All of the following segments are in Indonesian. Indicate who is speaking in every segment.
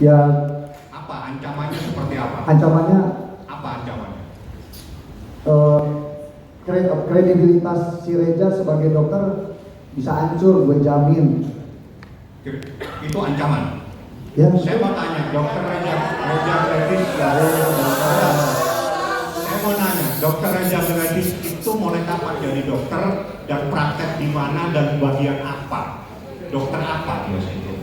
Speaker 1: Ya.
Speaker 2: Apa ancamannya, seperti apa?
Speaker 1: Ancamannya
Speaker 2: Apa ancamannya?
Speaker 1: Kredibilitas si Reza sebagai dokter bisa hancur, gue jamin.
Speaker 2: Itu ancaman.
Speaker 1: Ya,
Speaker 2: saya mau tanya, dokter Reza Gladys, saya mau nanya, dokter Reza Gladys itu mulai kapan jadi dokter dan praktek di mana dan bagian apa? Dokter apa dia itu?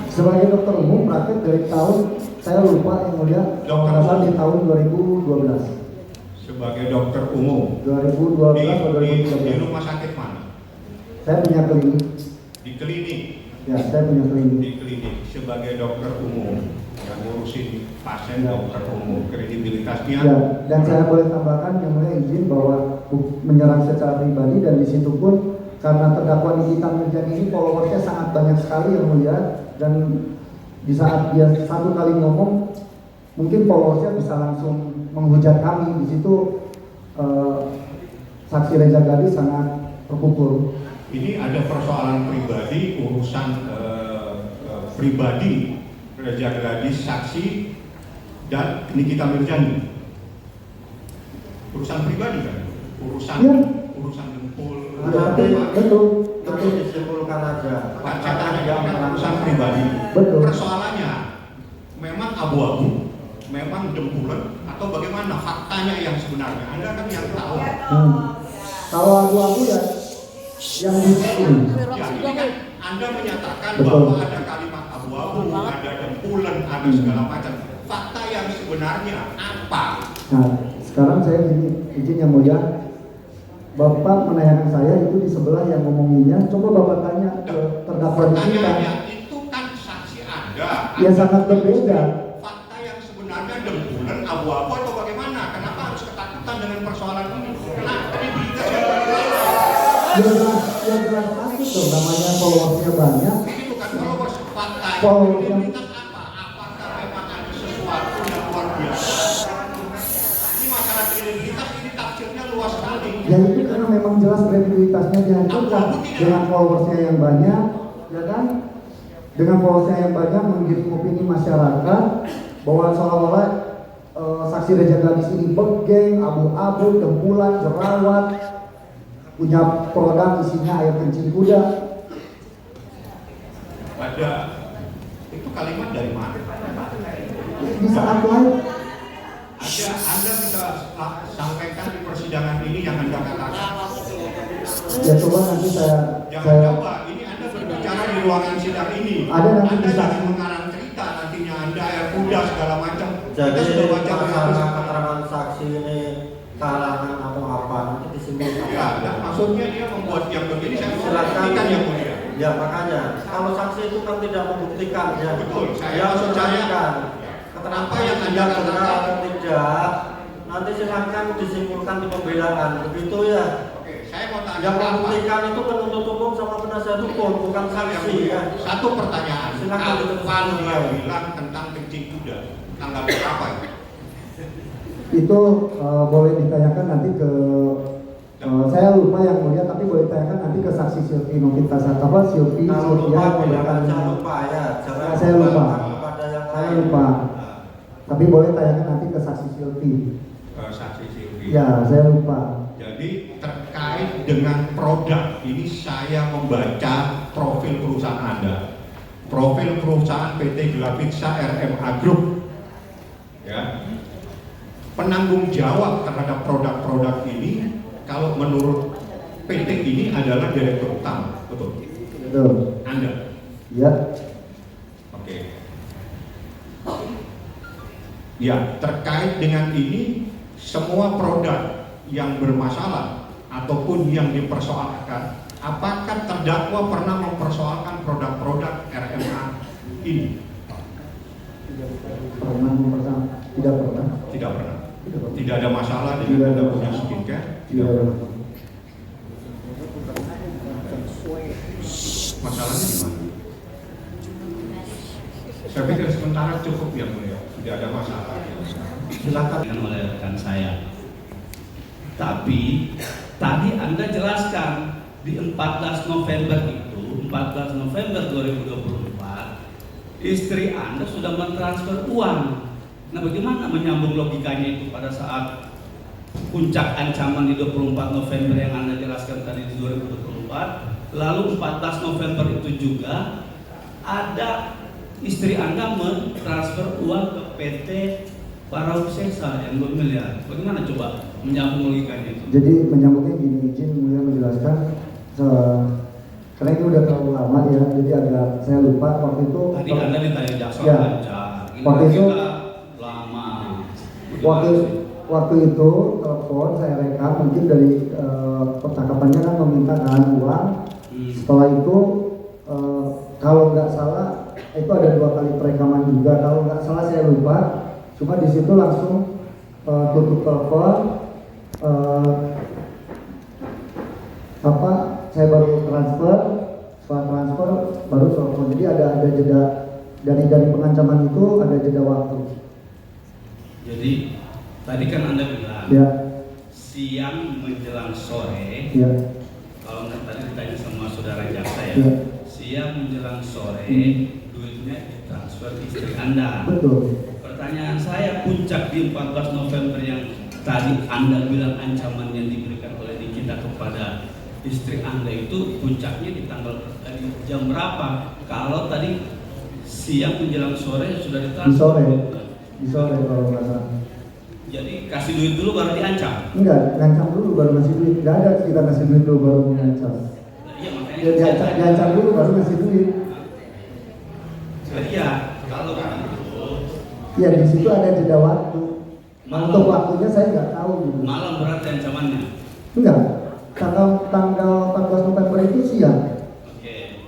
Speaker 1: Sebagai dokter umum praktek dari tahun, saya lupa yang mulia, asal di tahun 2012.
Speaker 2: Sebagai dokter umum
Speaker 1: 2012 atau 2013.
Speaker 2: di rumah sakit mana?
Speaker 1: Saya punya klinik.
Speaker 2: Di klinik.
Speaker 1: Ya, saya punya klinik.
Speaker 2: Di klinik sebagai dokter umum yang ngurusin pasien,
Speaker 1: ya.
Speaker 2: Dokter umum, kredibilitasnya.
Speaker 1: Ya, dan saya boleh tambahkan yang mulia izin bahwa menyerang secara pribadi, dan di situ pun karena terdakwa Nikita Mirzani ini followersnya sangat banyak sekali yang mulia, dan di saat dia satu kali ngomong mungkin followersnya bisa langsung menghujat kami. Di situ saksi Reza Gladys sangat terpukul.
Speaker 2: Ini ada persoalan pribadi, urusan pribadi Reza Gladys saksi dan Nikita Mirzani. Urusan pribadi kan? Urusan
Speaker 1: ya.
Speaker 2: Urusan dempul.
Speaker 1: Betul.
Speaker 3: Nanti disimpulkan aja.
Speaker 2: Urusan pribadi.
Speaker 1: Betul.
Speaker 2: Persoalannya memang abu-abu, memang dempulan, atau bagaimana faktanya yang sebenarnya? Anda kan yang tahu.
Speaker 1: Kalau abu-abu ya yang di sini.
Speaker 2: Ya, ini kan Anda menyatakan
Speaker 1: betul.
Speaker 2: Bahwa ada kalimat abu-abu, ada dempulan, ada segala macam. Fakta yang sebenarnya apa?
Speaker 1: Nah, sekarang saya izin yang mulia, Bapak menanyakan saya itu di sebelah yang ngomonginnya. Coba Bapak tanya ke terdakwa Nikita.
Speaker 2: Itu kan saksi Anda.
Speaker 1: Ya sangat berbeda.
Speaker 2: Fakta yang sebenarnya dempulan, abu-abu atau bagaimana? Kenapa harus ketakutan dengan persoalan ini? Kenapa kredibilitas yang
Speaker 1: Ya jelas pasti dong, namanya followersnya banyak.
Speaker 2: itu kan followers, fakta
Speaker 1: Followersnya
Speaker 2: kredibilitas apa? Apakah memang ada sesuatu yang luar biasa? Ini masalah kredibilitas, ini tafsirnya luas sekali.
Speaker 1: Ya itu karena memang jelas kredibilitasnya dihancurkan dengan followersnya yang banyak, ya kan? Dengan followersnya yang banyak menggiring opini masyarakat bahwa seolah-olah saksi Reza Gladys ini begeng, abu-abu, dempulan, jerawat, punya produk isinya air kencing kuda.
Speaker 2: Ada itu kalimat dari mana?
Speaker 1: Di saat lain
Speaker 2: Ada Anda bisa sampaikan di persidangan ini yang Anda katakan.
Speaker 1: ya coba nanti
Speaker 2: Jangan coba, ini Anda berbicara di ruangan sidang ini.
Speaker 1: Ada nanti
Speaker 2: Anda
Speaker 1: bisa
Speaker 2: jangan mengarang cerita nantinya Anda air kuda segala macam.
Speaker 3: Jadi
Speaker 2: Kita sudah baca
Speaker 3: masalah keterangan saksi ini kalangan atau apa nanti disimpulkan.
Speaker 2: Ya, maksudnya dia membuat yang begini, saya
Speaker 3: silakan
Speaker 2: yang mulia.
Speaker 3: Ya makanya kalau saksi itu kan tidak membuktikan ya.
Speaker 2: Betul.
Speaker 3: Dia mencarikan
Speaker 2: Kenapa
Speaker 3: keterangan
Speaker 2: yang Anda
Speaker 3: benar
Speaker 2: katakan?
Speaker 3: atau tidak. Nanti silakan disimpulkan di pembelaan begitu ya.
Speaker 2: Oke, saya mau tanya.
Speaker 3: Yang membuktikan itu penuntut umum sama penasihat hukum bukan saksi ya.
Speaker 2: Satu pertanyaan.
Speaker 3: Silakan
Speaker 2: Kalau dia bilang tentang kencing kuda, tanggapan apa itu?
Speaker 1: itu boleh ditanyakan nanti ke saya lupa yang mulia, tapi boleh ditanyakan nanti ke saksi Silvi Novitasari apa Silvi
Speaker 3: Kalau
Speaker 1: Silvia
Speaker 3: lupa
Speaker 1: memberikan.
Speaker 3: jangan lupa ya. Jangan
Speaker 1: Saya lupa.
Speaker 3: kepada yang
Speaker 1: Saya
Speaker 3: lain.
Speaker 1: lupa. Tapi boleh tanyakan nanti ke saksi Silvi.
Speaker 2: Saksi Silvi.
Speaker 1: Ya, saya lupa.
Speaker 2: Jadi terkait dengan produk ini saya membaca profil perusahaan Anda. Profil perusahaan PT Glavitsa RMA Group. Ya. Penanggung jawab terhadap produk-produk ini kalau menurut PT ini adalah direktur utama, betul?
Speaker 1: Betul.
Speaker 2: Anda.
Speaker 1: Ya.
Speaker 2: Oke. Ya, terkait dengan ini semua produk yang bermasalah ataupun yang dipersoalkan, apakah terdakwa pernah mempersoalkan produk-produk RMA ini?
Speaker 1: Tidak pernah.
Speaker 2: Tidak pernah. Tidak ada masalah dengan Anda punya skincare?
Speaker 1: Tidak pernah.
Speaker 2: Masalahnya di mana? Saya pikir sementara cukup ya mulia, tidak ada masalah.
Speaker 3: Silakan
Speaker 4: oleh rekan saya. Tapi tadi Anda jelaskan di 14 November itu, 14 November 2024 istri Anda sudah mentransfer uang. Nah, bagaimana menyambung logikanya itu pada saat puncak ancaman di 24 November yang Anda jelaskan tadi di 2024, lalu 14 November itu juga ada istri Anda mentransfer uang ke PT Parausesa yang 2 miliar. Bagaimana coba menyambung logikanya itu?
Speaker 1: Jadi menyambungnya gini, izin mulia menjelaskan karena ini udah terlalu lama ya, jadi agak saya lupa waktu itu.
Speaker 4: Tadi Anda ditanya jaksa
Speaker 1: ya,
Speaker 4: lancar, ini
Speaker 1: waktu itu
Speaker 4: kita lama.
Speaker 1: waktu itu telepon saya rekam mungkin dari percakapannya kan meminta uang. Setelah itu kalau nggak salah itu ada 2 kali perekaman juga, kalau nggak salah saya lupa. Cuma di situ langsung tutup telepon, saya baru transfer, setelah transfer baru telepon. Jadi ada jeda dari pengancaman itu, ada jeda waktu.
Speaker 4: Jadi tadi kan Anda bilang
Speaker 1: Ya,
Speaker 4: siang menjelang sore.
Speaker 1: ya,
Speaker 4: Kalau nggak tadi ditanya sama saudara jaksa ya,
Speaker 1: ya.
Speaker 4: siang menjelang sore duitnya ditransfer istri Anda.
Speaker 1: Betul.
Speaker 4: Pertanyaan saya, puncak di 14 November yang tadi Anda bilang ancaman yang diberikan oleh Nikita kepada istri Anda itu puncaknya di jam berapa? Kalau tadi siang menjelang sore sudah ditransfer.
Speaker 1: Di sore kalau nggak salah.
Speaker 4: Jadi kasih duit dulu baru diancam.
Speaker 1: Enggak, ngancam dulu baru ngasih duit. Nggak ada kita kasih duit dulu baru mengancam.
Speaker 4: Iya makanya.
Speaker 1: Ya, diancam dulu baru ngasih duit.
Speaker 4: Jadi ya kalau begitu.
Speaker 1: Ya di situ ada jeda waktu. Untuk waktunya saya nggak tahu gitu.
Speaker 4: Malam berarti ancamannya.
Speaker 1: Enggak. Tanggal 14 November itu siang.
Speaker 4: Oke.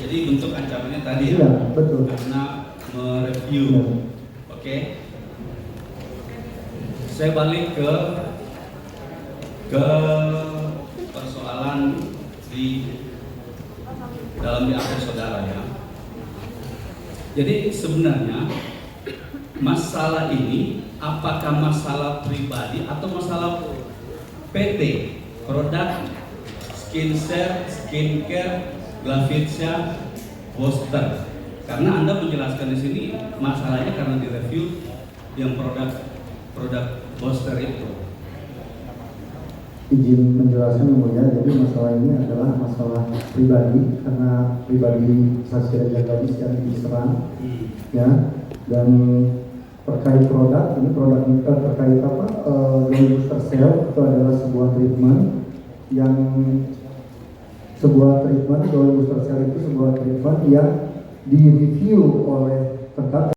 Speaker 4: Jadi bentuk ancamannya tadi
Speaker 1: Iya,
Speaker 4: ya.
Speaker 1: betul.
Speaker 4: Karena mereview.
Speaker 1: Iya.
Speaker 4: Oke. Saya balik ke persoalan di dalam BAP saudara ya. Jadi sebenarnya masalah ini apakah masalah pribadi atau masalah PT, produk skincare, Glavitsia, Boster. Karena Anda menjelaskan di sini masalahnya karena direview yang produk Boster itu.
Speaker 1: Izin menjelaskan yang mulia, jadi masalah ini adalah masalah pribadi karena pribadi saksi Raja Gadis yang diserang, ya, dan terkait produk ini terkait booster cell itu adalah sebuah treatment booster cell itu sebuah treatment yang direview oleh